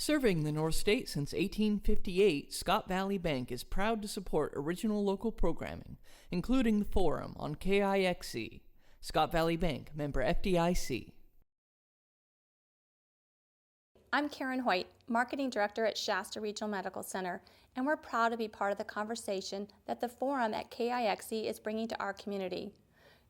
Serving the North State since 1858, Scott Valley Bank is proud to support original local programming, including the Forum on KIXE. Scott Valley Bank, member FDIC. I'm Karen Hoyt, Marketing Director at Shasta Regional Medical Center, and we're proud to be part of the conversation that the Forum at KIXE is bringing to our community.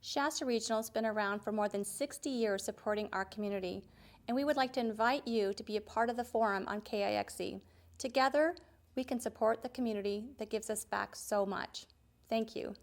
Shasta Regional has been around for more than 60 years supporting our community, and we would like to invite you to be a part of the Forum on KIXE. Together, we can support the community that gives us back so much. Thank you.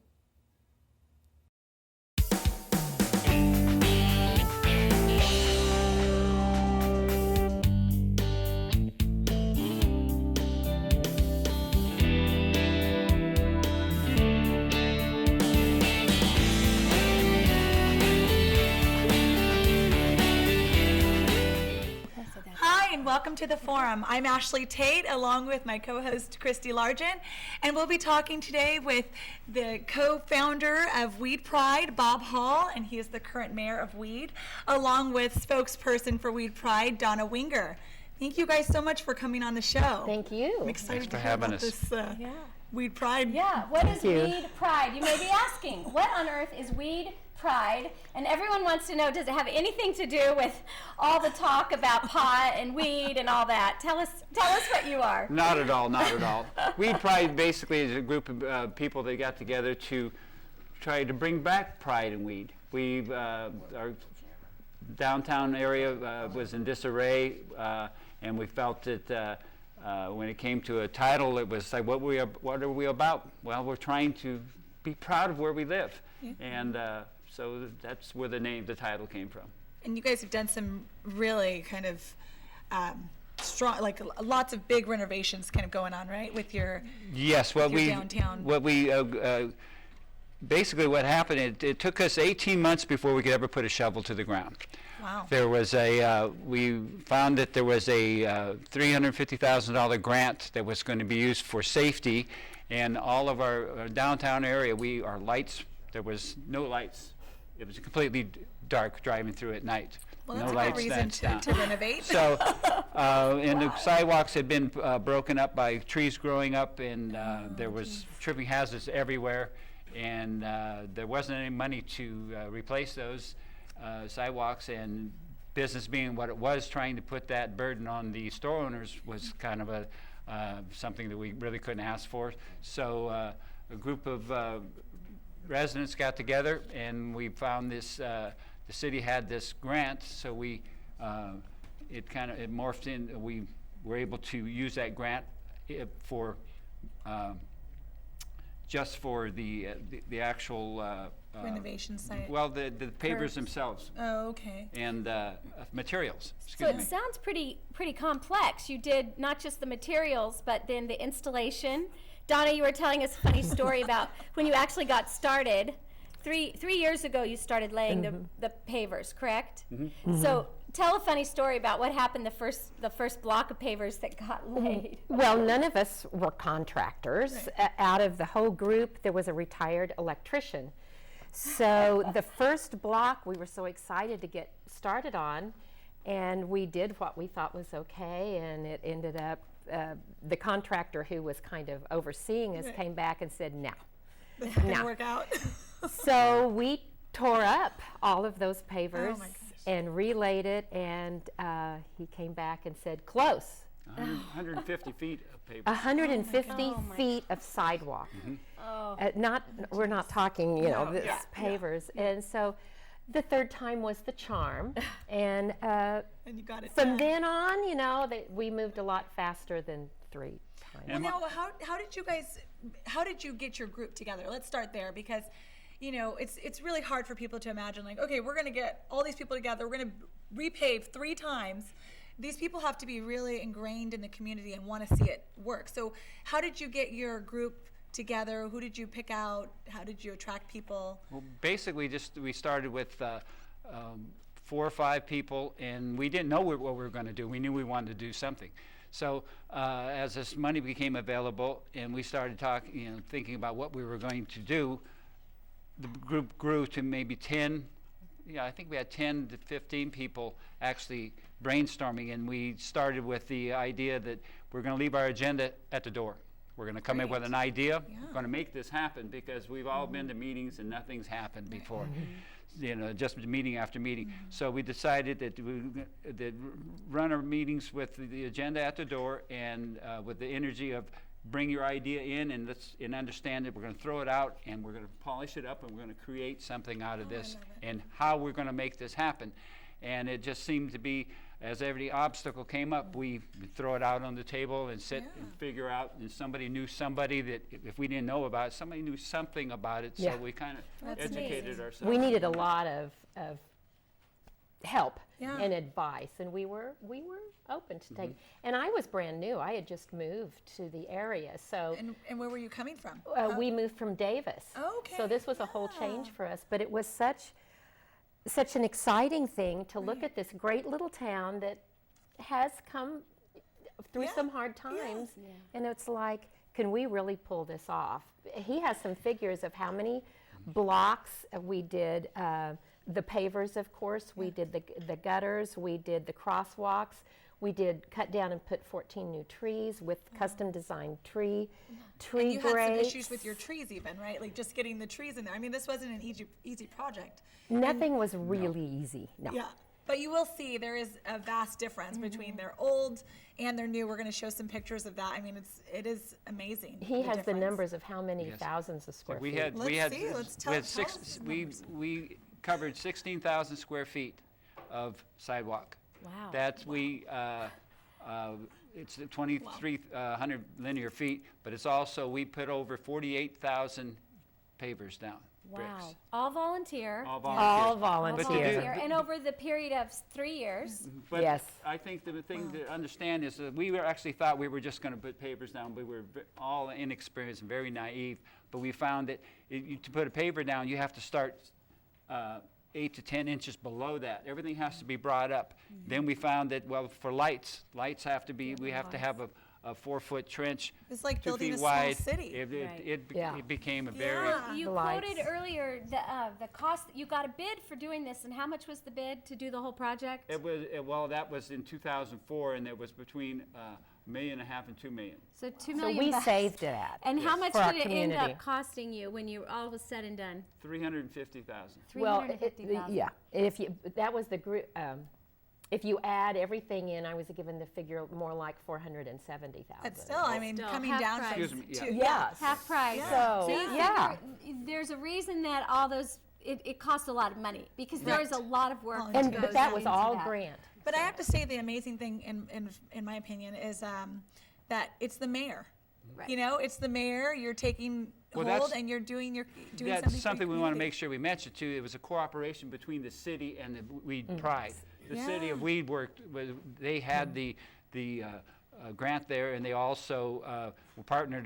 Welcome to the Forum. I'm Ashley Tate, along with my co-host Christy Largent, and we'll be talking today with the co-founder of Weed Pride, Bob Hall, and he is the current mayor of Weed, along with spokesperson for Weed Pride, Donna Winger. Thank you guys so much for coming on the show. Thank you. I'm excited to hear about this Weed Pride. Yeah, what is Weed Pride? You may be asking, what on earth is Weed Pride? And everyone wants to know, does it have anything to do with all the talk about pot and weed and all that? Tell us what you are. Not at all, not at all. Weed Pride basically is a group of people that got together to try to bring back pride in weed. Our downtown area was in disarray, and we felt that when it came to a title, it was like, what are we about? Well, we're trying to be proud of where we live. Yeah. And so that's where the title came from. And you guys have done some really kind of strong, like lots of big renovations kind of going on, right? With your downtown. Basically what happened, it took us 18 months before we could ever put a shovel to the ground. Wow. There was we found that there was a $350,000 grant that was going to be used for safety, and all of our downtown area, our lights, there was no lights. It was completely dark driving through at night. Well, no that's lights, a good reason to renovate. So, and the sidewalks had been broken up by trees growing up, and there was tripping hazards everywhere, and there wasn't any money to replace those sidewalks, and business being what it was, trying to put that burden on the store owners was kind of something that we really couldn't ask for. So a group of residents got together, and we found this, the city had this grant, so it morphed in. We were able to use that grant for just for the actual renovation site. Well, the pavers themselves. Oh, okay. And materials. So it sounds pretty complex. You did not just the materials, but then the installation. Donna, you were telling us a funny story about when you actually got started. Three years ago, you started laying the pavers, correct? Mm-hmm. So tell a funny story about what happened the first block of pavers that got laid. Well, none of us were contractors. Right. Out of the whole group, there was a retired electrician. So the first block we were so excited to get started on, and we did what we thought was okay, and it ended up, the contractor who was kind of overseeing us came back and said, no. That didn't work out. So we tore up all of those pavers and relayed it, and he came back and said, close. 150 feet of pavers. 150 feet of sidewalk. Mm-hmm. We're not talking, pavers. Yeah. And so the third time was the charm, and you got it from then on, we moved a lot faster than 3 times. Well, now, how did you get your group together? Let's start there, because it's really hard for people to imagine, like, okay, we're going to get all these people together, we're going to repave 3 times. These people have to be really ingrained in the community and want to see it work. So how did you get your group together? Who did you pick out? How did you attract people? Well, basically, we started with 4 or 5 people, and we didn't know what we were going to do. We knew we wanted to do something. So as this money became available, and we started thinking about what we were going to do, the group grew to maybe 10. I think we had 10 to 15 people actually brainstorming, and we started with the idea that we're going to leave our agenda at the door. We're going to come in with an idea. We're going to make this happen, because we've all been to meetings and nothing's happened before. Just meeting after meeting. So we decided that that run our meetings with the agenda at the door, and with the energy of bring your idea in and understand it. We're going to throw it out, and we're going to polish it up, and we're going to create something out of this, and how we're going to make this happen. And it just seemed to be, as every obstacle came up, we throw it out on the table and sit and figure out, and somebody knew somebody that, if we didn't know about it, somebody knew something about it, so we kind of educated ourselves. We needed a lot of help and advice, and we were open to take. And I was brand new. I had just moved to the area, so. And where were you coming from? We moved from Davis. Okay. So this was a whole change for us, but it was such an exciting thing to look at this great little town that has come through some hard times, and it's like, can we really pull this off? He has some figures of how many blocks we did, the pavers, of course, we did the gutters, we did the crosswalks, we did cut down and put 14 new trees with custom designed tree And you had some grates. issues with your trees even, right? Like just getting the trees in there. I mean, this wasn't an easy project. Nothing was really easy. No. Yeah. But you will see there is a vast difference between their old and their new. We're going to show some pictures of that. I mean, it is amazing. He has the difference. numbers of how many thousands of square We feet. had, Let's tell us some numbers. we covered 16,000 square feet of sidewalk. Wow. That's it's 2,300 linear feet, but it's also, we put over 48,000 pavers down. Wow. Bricks. All volunteer. All All volunteer. volunteer. And over the period of 3 years. But Yes. I think the thing to understand is that we actually thought we were just going to put pavers down. We were all inexperienced and very naive, but we found that to put a paver down, you have to start 8 to 10 inches below that. Everything has to be brought up. Then we found that, well, for lights have to be, we have to have a 4-foot trench, It's like 2 building feet a small wide. city. It became a very, You The lights. quoted earlier the cost, you got a bid for doing this, and how much was the bid to do the whole project? well, that was in 2004, and it was between $1.5 million and $2 million. So 2 So million we bucks. saved that. And how much for our did it end community. up costing you when you all was said and done? $350,000. Well, 350,000. yeah. If you, that was the group. If you add everything in, I was given the figure more like 470,000. But still, I mean, Still, coming half down price. from Excuse me, yeah. two- Yes. Half price. So, you yeah. figure there's a reason that all those, it costs a lot of money, because there is a lot of work that And goes but that was into all that. grant. But I have to say the amazing thing, in my opinion, is that it's the mayor. Right. You know, it's the mayor. You're taking Well, hold that's- and you're doing That's something we want to make. make sure we mention too. It was a cooperation between the city and the Weed Pride. The city of Yeah. Weed they had the grant there, and they also partnered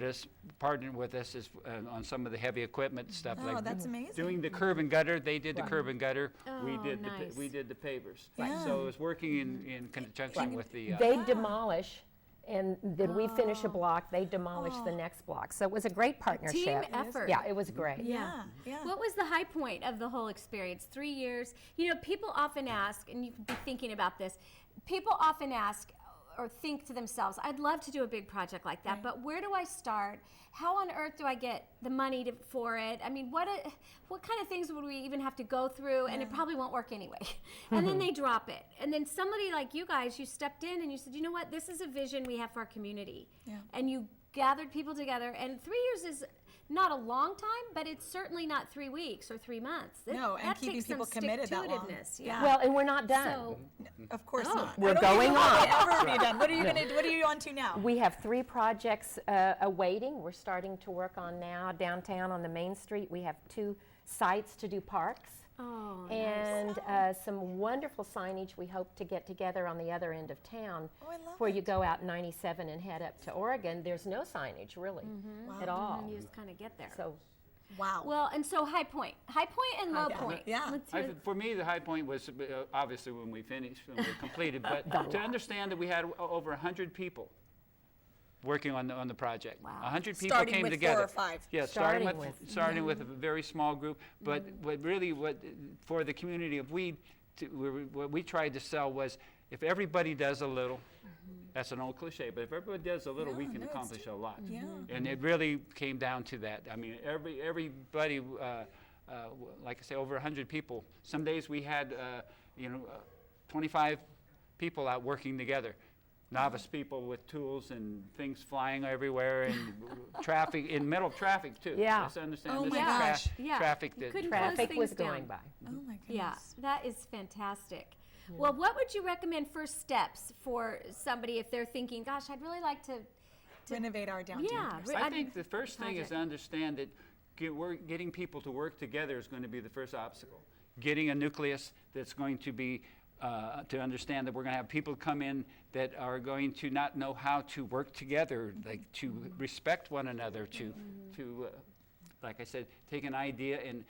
with us on some of the heavy equipment stuff. Oh, like that's amazing. Doing the curb and gutter, they did the curb and gutter. We Oh, did nice. we did the pavers. Yeah. So it was working in conjunction with the. They demolish, and then we finish a block, they demolish the next block. So it was a great partnership. Team effort. Yeah, it was great. Yeah, yeah. What was the high point of the whole experience? 3 years. You know, people often ask, and you could be thinking about this, people often ask or think to themselves, I'd love to do a big project like that, but where do I start? How on earth do I get the money for it? I mean, what kind of things would we even have to go through? And it probably won't work anyway. And then they drop it. And then somebody like you guys, you stepped in and you said, you know what, this is a vision we have for our community. Yeah. And you gathered people together, and 3 years is not a long time, but it's certainly not 3 weeks or 3 months. No, and that keeping takes some people committed that long. stick-to-itiveness, Yeah. Well, and we're not done. So, Of course not. We're I don't think going we'll on. ever be done. What are you gonna? What are you on to now? We have 3 projects awaiting. We're starting to work on now downtown on the Main Street. We have 2 sites to do parks. oh, And some wonderful signage we hope to get together on the other end of town. Oh, I love where it. you go out 97 and head up to Oregon. There's no signage really at all. and you just kind of get there. So Wow. Well, and so high point and low point. Yeah. Let's hear For me, the high point was obviously when we finished, when we completed, but to understand that we had over 100 people working on the project. Wow. 100 people Starting came with together. 4 or 5. Yeah, Starting starting with a very small group, but really what for the community of Weed, what we tried to sell was if everybody does a little, that's an old cliche, but if everybody does a little, we Yeah, can no, it's accomplish true. a lot. Yeah. And it really came down to that. I mean, everybody, like I say, over 100 people. Some days we had, 25 people out working together. Novice people with tools and things flying everywhere, and traffic, in middle of traffic too. Yeah. Let's understand Oh this my is gosh. Yeah. traffic You that couldn't close Traffic was things down. going by. Oh my goodness. Yeah, that is fantastic. Well, what would you recommend first steps for somebody if they're thinking, gosh, I'd really like to Renovate our downtown. Yeah. I think the first thing is project. to understand that getting people to work together is going to be the first obstacle. Getting a nucleus that's going to be, to understand that we're going to have people come in that are going to not know how to work together, like to respect one another, to like I said, take an idea and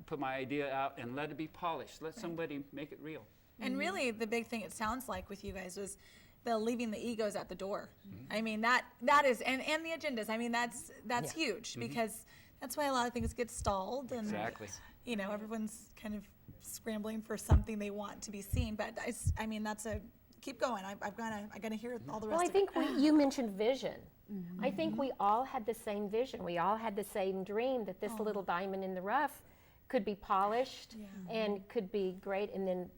put my idea out and let it be polished. Let somebody make it real. And really, the big thing it sounds like with you guys was the leaving the egos at the door. I mean, that is, and the agendas. I mean, that's huge because that's why a lot of things get stalled and Exactly. Everyone's kind of scrambling for something they want to be seen. But I mean, that's a keep going. I gotta hear all the rest. Well, I of think it. you mentioned vision. I think we all had the same vision. We all had the same dream that this little diamond in the rough could be polished and could be great, and then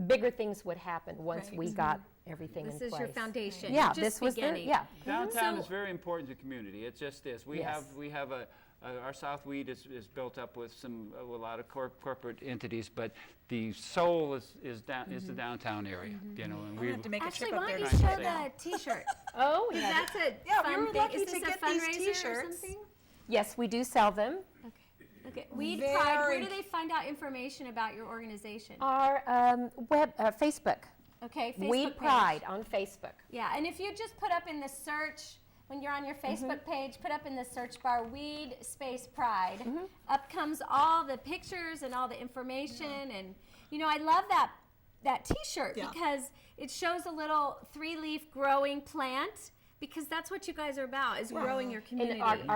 bigger things would happen once we got everything in This place. is your foundation. Yeah, You're just this was beginning. Downtown So- is very important to the community. It just is. We Yes. have our South Weed is built up with a lot of corporate entities, but the soul is the downtown area. And I'm we gonna have to make a Actually, trip up why there. don't to you check show it out. the T-shirt? Oh, Because yeah. that's a Yeah, we fun were thing. lucky Is to this a get these fundraiser or T-shirts. something? Yes, we do sell them. Okay. Weed Pride. Where Very- do they find out information about your organization? Our Facebook. Okay, Facebook Weed page. Pride on Facebook. Yeah, and if you just put up in the search, when you're on your Facebook page, put up in the search bar Weed Space Pride, up comes all the pictures and all the information. And, I love that T-shirt Yeah. because it shows a little 3-leaf growing plant because that's what you guys are about, is growing your community. And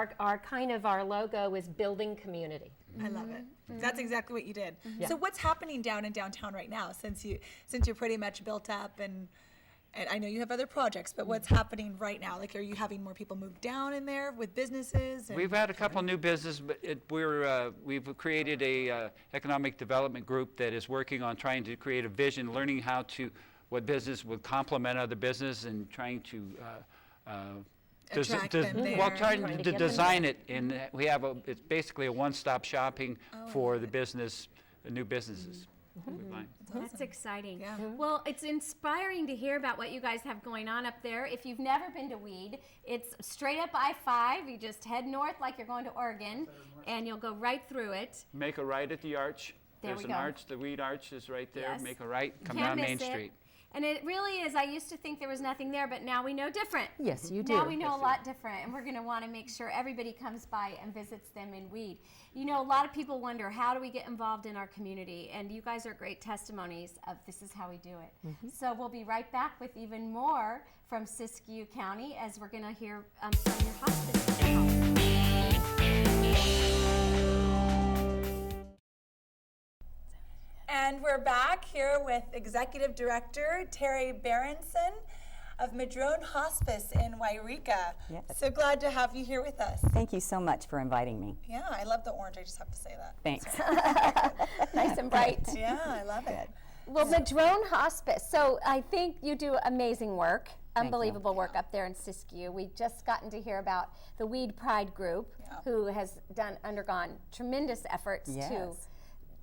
our logo is building community. I love it. That's exactly what you did. Yeah. So what's happening down in downtown right now since you're pretty much built up and I know you have other projects, but what's happening right now? Like, are you having more people move down in there with businesses? And We've had a couple new businesses, but we've created a economic development group that is working on trying to create a vision, learning what business would complement other business, and trying to Attract them there. trying Trying to to get them design it, and it's basically a one-stop shopping for the new businesses. That's exciting. Yeah. Well, it's inspiring to hear about what you guys have going on up there. If you've never been to Weed, it's straight up I-5. You just head north like you're going to Oregon, and you'll go right through it. Make a right at the arch. There There's we an go. arch, the Weed Arch is right there. Yes. Make a right, come Can't down Main miss it. Street. And it really is. I used to think there was nothing there, but now we know different. Yes, you do. Now we know a lot different, and we're going to want to make sure everybody comes by and visits them in Weed. A lot of people wonder, how do we get involved in our community? And you guys are great testimonies of this is how we do it. So we'll be right back with even more from Siskiyou County as we're going to hear from your hospice. And we're back here with Executive Director Terri Berentsen of Madrone Hospice in Yreka. Yes. So glad to have you here with us. Thank you so much for inviting me. Yeah, I love the orange. I just have to say that. Thanks. Nice and bright. Yeah, I love it. Well, Madrone Hospice. So I think you do amazing work, you. unbelievable work up there in Siskiyou. We've just gotten to hear about the Weed Pride group, who has undergone tremendous efforts to Yes.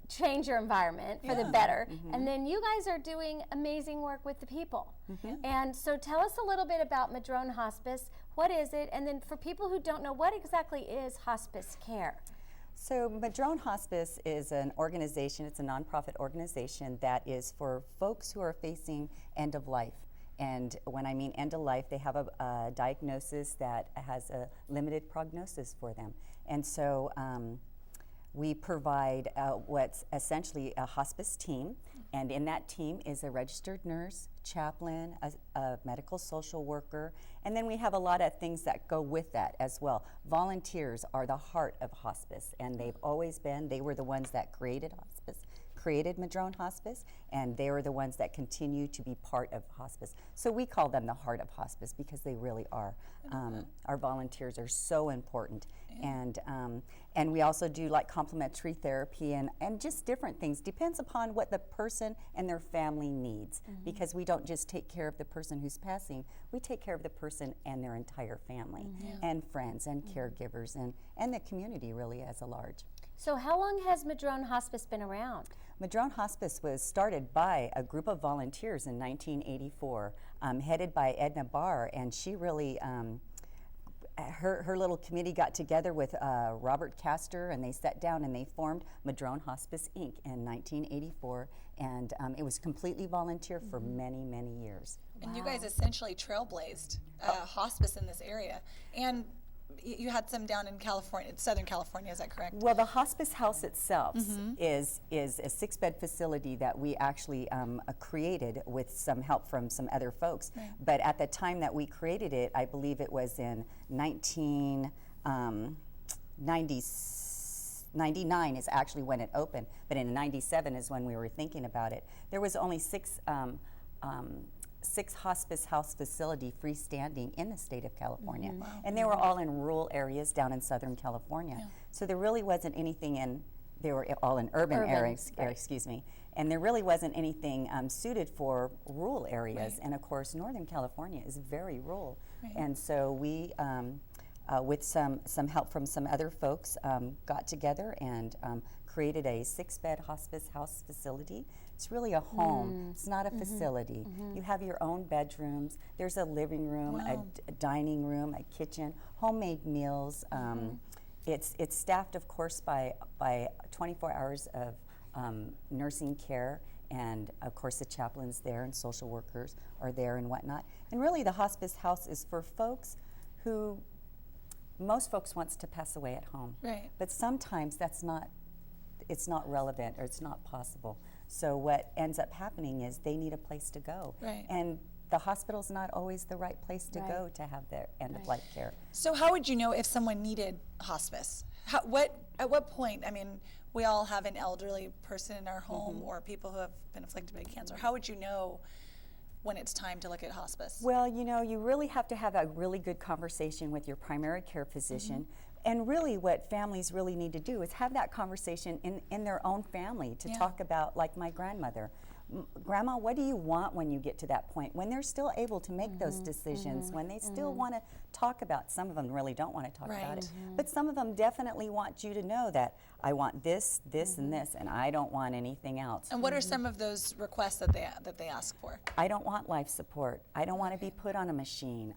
change your environment for the better. And then you guys are doing amazing work with the people. And so tell us a little bit about Madrone Hospice. What is it? And then for people who don't know, what exactly is hospice care? So Madrone Hospice is an organization, it's a nonprofit organization that is for folks who are facing end of life. And when I mean end of life, they have a diagnosis that has a limited prognosis for them. And so we provide what's essentially a hospice team, and in that team is a registered nurse, chaplain, a medical social worker, and then we have a lot of things that go with that as well. Volunteers are the heart of hospice, and they've always been. They were the ones that created hospice, created Madrone Hospice, and they are the ones that continue to be part of hospice. So we call them the heart of hospice because they really are. Our volunteers are so important. And we also do like complementary therapy and just different things. Depends upon what the person and their family needs, because we don't just take care of the person who's passing, we take care of the person and their entire family and friends and caregivers and the community really as a large. So how long has Madrone Hospice been around? Madrone Hospice was started by a group of volunteers in 1984, headed by Edna Barr, and she really, her little committee got together with Robert Castor, and they sat down and they formed Madrone Hospice Inc. in 1984, and it was completely volunteer for many, many years. And you guys essentially trailblazed hospice in this area. And you had some down in California, Southern California, is that correct? Well, the hospice house itself is a 6-bed facility that we actually created with some help from some other folks. Right. But at the time that we created it, I believe it was in 1999 is actually when it opened, but in 97 is when we were thinking about it. There was only six hospice house facility freestanding in the state of California. And they were all in rural areas down in Southern California. So there really wasn't anything they were all in urban areas, excuse me. And there really wasn't anything suited for rural areas. And of course, Northern California is very rural. And so we, with some help from some other folks, got together and created a 6-bed hospice house facility. It's really a home. It's not a facility. You have your own bedrooms. There's a living room, a dining room, a kitchen, homemade meals. It's staffed, of course, by 24 hours of nursing care, and of course the chaplain's there and social workers are there and whatnot. And really the hospice house is for folks who, most folks wants to pass away at home. Right. But sometimes it's not relevant or it's not possible. So what ends up happening is they need a place to go. Right. And the hospital's not always the right place to go to have their end-of-life care. So how would you know if someone needed hospice? At what point? I mean, we all have an elderly person in our home or people who have been afflicted by cancer. How would you know when it's time to look at hospice? Well, you know, you really have to have a really good conversation with your primary care physician. And really what families really need to do is have that conversation in their own family to talk about, like my grandmother. Grandma, what do you want when you get to that point? When they're still able to make those decisions, when they still want to talk about, some of them really don't want to talk about it, but some of them definitely want you to know that I want this, this, and this, and I don't want anything else. And what are some of those requests that they ask for? I don't want life support. I don't want to be put on a machine.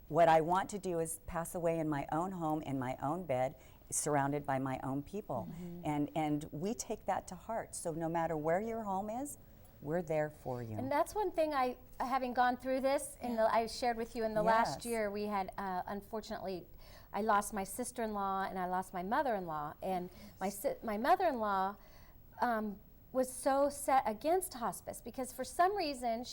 What I want to do is pass away in my own home, in my own bed, surrounded by my own people. And we take that to heart. So no matter where your home is, we're there for you. And that's one thing having gone through this, I shared with you in the last year, we had, unfortunately, I lost my sister-in-law and I lost my mother-in-law. And my mother-in-law was so set against hospice because for some reason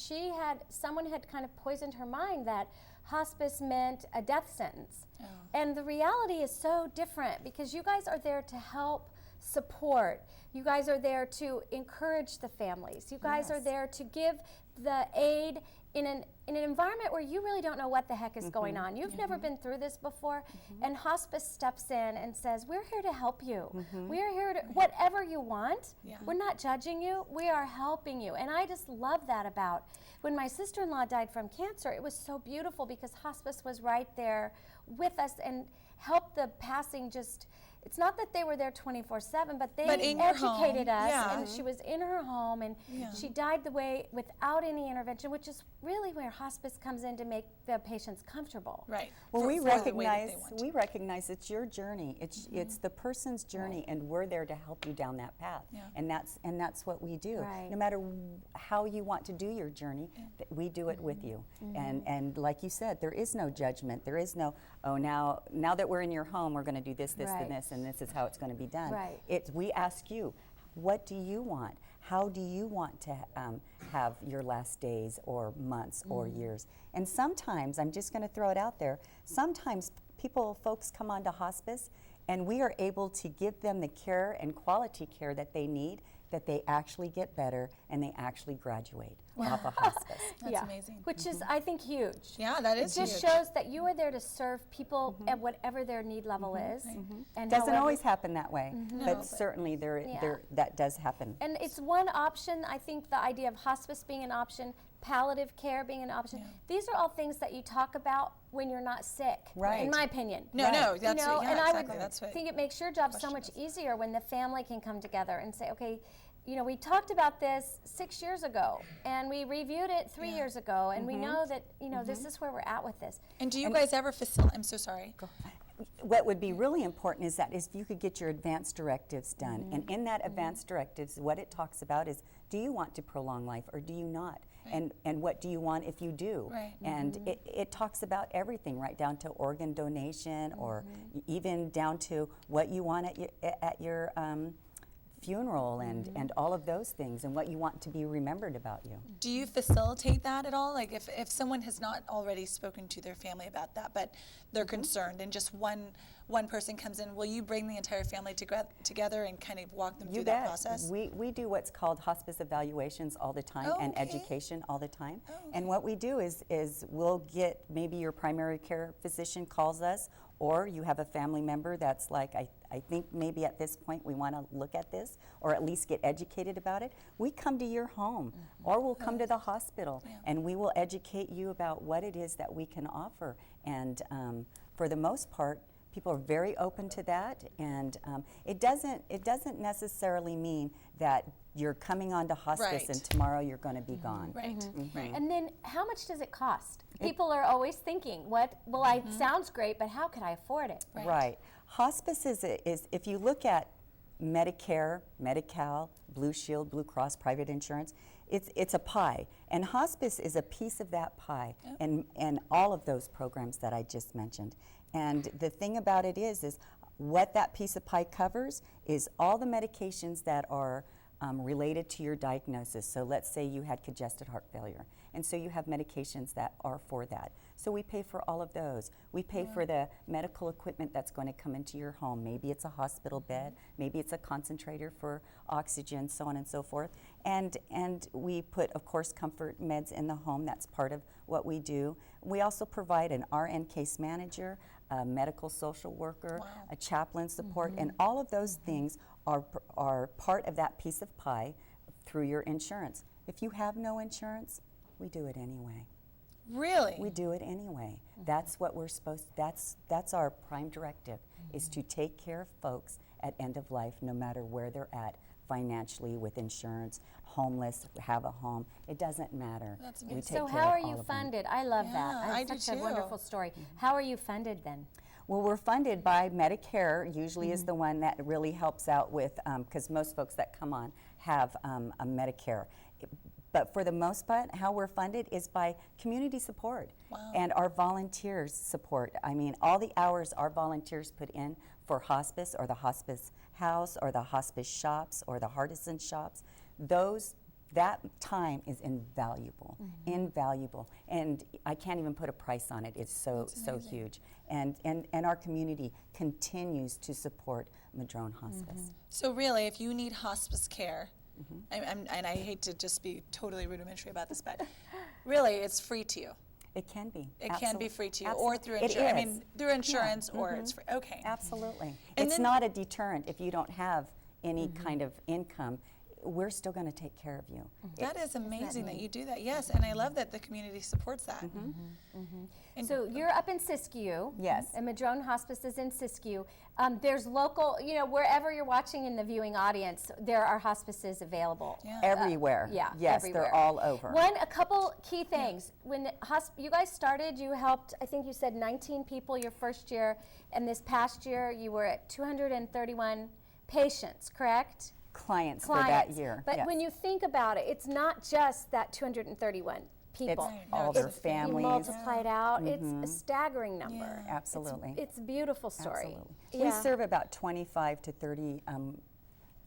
someone had kind of poisoned her mind that hospice meant a death sentence. And the reality is so different because you guys are there to help support. You guys are there to encourage the families. You guys are there to give the aid in an environment where you really don't know what the heck is going on. You've never been through this before, and hospice steps in and says, we're here to help you. We're here to, whatever you want, we're not judging you, we are helping you. And I just love that about, when my sister-in-law died from cancer, it was so beautiful because hospice was right there with us and helped the passing just, it's not that they were there 24/7, but they educated us, and she was in her home, and she died the way without any intervention, which is really where hospice comes in to make the patients comfortable. Right. Well, we recognize it's your journey. It's the person's journey, and we're there to help you down that path. And that's what we do. Right. No matter how you want to do your journey, we do it with you. And like you said, there is no judgment. There is no, oh, now that we're in your home, we're going to do this, this, and this, and this is how it's going to be done. Right. We ask you, what do you want? How do you want to have your last days or months or years? And sometimes, I'm just going to throw it out there, sometimes folks come onto hospice and we are able to give them the care and quality care that they need. that they actually get better and they actually graduate off of hospice. That's amazing. Which is, I think, huge. Yeah, that is It just huge. shows that you are there to serve people at whatever their need level is. And Doesn't however- always happen that way, No, but but- certainly Yeah. that does happen. And it's one option. I think the idea of hospice being an option, palliative care being an option, these are all things that you talk about when you're not sick, Right. in my opinion. No, no, You that's know, yeah, and I exactly. would That's what think it makes your job so much question easier when the family can come together and say, okay, you know, we talked about this 6 years ago, and we reviewed it 3 years ago, and we know that, you know, this is where we're at with this. And do you guys ever facilitate? I'm so sorry. What would be really important is that if you could get your advance directives done. And in that advance directives, what it talks about is, do you want to prolong life or do you not? And what do you want if you do? Right. And it talks about everything, right down to organ donation or even down to what you want at your funeral and all of those things and what you want to be remembered about you. Do you facilitate that at all? Like if someone has not already spoken to their family about that, but they're concerned and just one person comes in, will you bring the entire family together and kind of walk them through that process? We do what's called hospice evaluations all the time and education all the time. And what we do is we'll get, maybe your primary care physician calls us, or you have a family member that's like, I think maybe at this point we want to look at this or at least get educated about it. We come to your home or we'll come to the hospital and we will educate you about what it is that we can offer. And for the most part, people are very open to that, and it doesn't necessarily mean that you're coming onto hospice and tomorrow you're going to be gone. Right. Right. And then how much does it cost? People are always thinking, what, well, I sounds great, but how could I afford it? Right. Hospice is if you look at Medicare, Medi-Cal, Blue Shield, Blue Cross, private insurance, it's a pie. And hospice is a piece of that pie and all of those programs that I just mentioned. And the thing about it is what that piece of pie covers is all the medications that are related to your diagnosis. So let's say you had congested heart failure, and so you have medications that are for that. So we pay for all of those. We pay for the medical equipment that's going to come into your home. Maybe it's a hospital bed, maybe it's a concentrator for oxygen, so on and so forth. And we put, of course, comfort meds in the home. That's part of what we do. We also provide an RN case manager, a medical social worker, a chaplain support, and all of those things are part of that piece of pie through your insurance. If you have no insurance, we do it anyway. Really? We do it anyway. That's what we're supposed to, that's our prime directive, is to take care of folks at end of life no matter where they're at financially, with insurance, homeless, have a home. It doesn't matter. That's We amazing. take So care how of are all you of them. funded? I love Yeah, that. I That's do such a too. wonderful story. How are you funded then? Well, we're funded by Medicare, usually is the one that really helps out with, because most folks that come on have a Medicare. But for the most part, how we're funded is by community support and our volunteers support. I mean, all the hours our volunteers put in for hospice or the hospice house or the hospice shops or the artisan shops, that time is invaluable, invaluable. And I can't even put a price on it. It's so huge. And our community continues to support Madrone Hospice. So really, if you need hospice care, and I hate to just be totally rudimentary about this, but really, it's free to you. It can be. It can be free to you, Absolutely. or through It insurance. I is. mean, through insurance, or it's free. Okay. Absolutely. And It's then- not a deterrent if you don't have any kind of income. We're still going to take care of you. That is amazing that you do that. Yes, and I love that the community supports that. And- So you're up in Siskiyou. Yes. And Madrone Hospice is in Siskiyou. There's local, you know, wherever you're watching in the viewing audience, there are hospices available. Yeah. Everywhere. Yeah, Yes, everywhere. they're all over. A couple key things. When you guys started, you helped, I think you said 19 people your first year, and this past year you were at 231 patients, correct? Clients for that year. But yes. when you think about it, it's not just that 231 people. It's all their It's- You families. multiply it out, it's a staggering number. Yeah. Absolutely. It's a beautiful story. Absolutely. Yeah. We serve about 25 to 30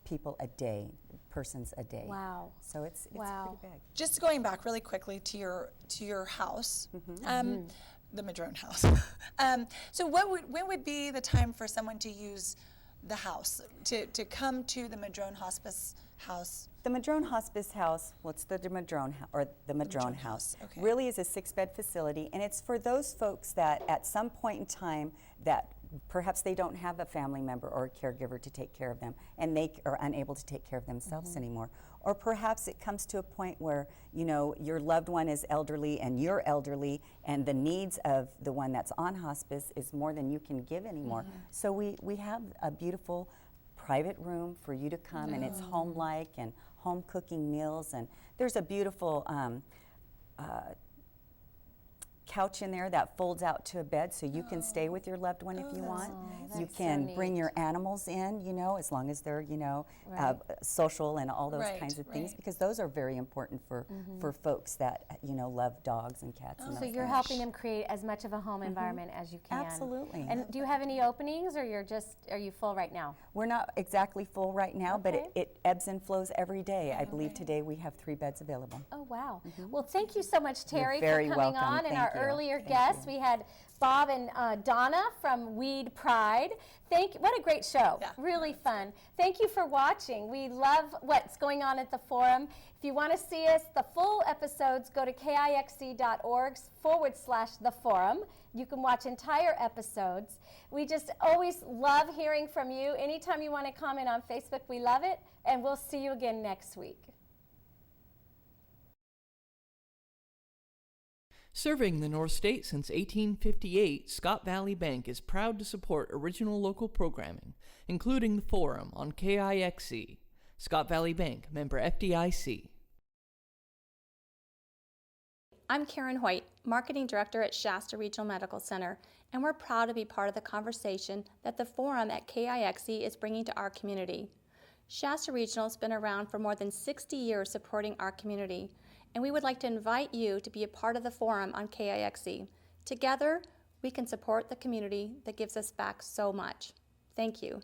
people a day, persons a day. Wow. So it's Wow. pretty big. Just going back really quickly to your house, the Madrone House. So when would be the time for someone to use the house, to come to the Madrone Hospice House? The Madrone Hospice House, well, it's the Madrone or the Madrone House, okay. really is a 6-bed facility, and it's for those folks that at some point in time that perhaps they don't have a family member or a caregiver to take care of them, and they are unable to take care of themselves anymore. Or perhaps it comes to a point where, you know, your loved one is elderly and you're elderly, and the needs of the one that's on hospice is more than you can give anymore. So we have a beautiful private room for you to come, and it's home-like and home cooking meals, and there's a beautiful couch in there that folds out to a bed, so you can stay with your loved one if you want. You can bring your animals in, you know, as long as they're, you know, social and all those kinds of things, because those are very important for folks that, you know, love dogs and cats. And So those you're things. helping them create as much of a home environment as you can. Absolutely. And do you have any openings, or are you full right now? We're not exactly full right now, but Okay. it ebbs and flows every day. I believe today we have 3 beds available. Oh, wow. Well, thank you so much, Terri, very for coming welcome. on. And Thank our you. earlier Thank guests, you. we had Bob and Donna from Weed Pride. What a great show. Yeah. Really fun. Thank you for watching. We love what's going on at the forum. If you want to see us, the full episodes, go to KIXE.org/the forum. You can watch entire episodes. We just always love hearing from you. Anytime you want to comment on Facebook, we love it. And we'll see you again next week. Serving the North State since 1858, Scott Valley Bank is proud to support original local programming, including the Forum on KIXE. Scott Valley Bank, member FDIC. I'm Karen Hoyt, Marketing Director at Shasta Regional Medical Center, and we're proud to be part of the conversation that the Forum at KIXE is bringing to our community. Shasta Regional has been around for more than 60 years supporting our community, and we would like to invite you to be a part of the Forum on KIXE. Together, we can support the community that gives us back so much. Thank you.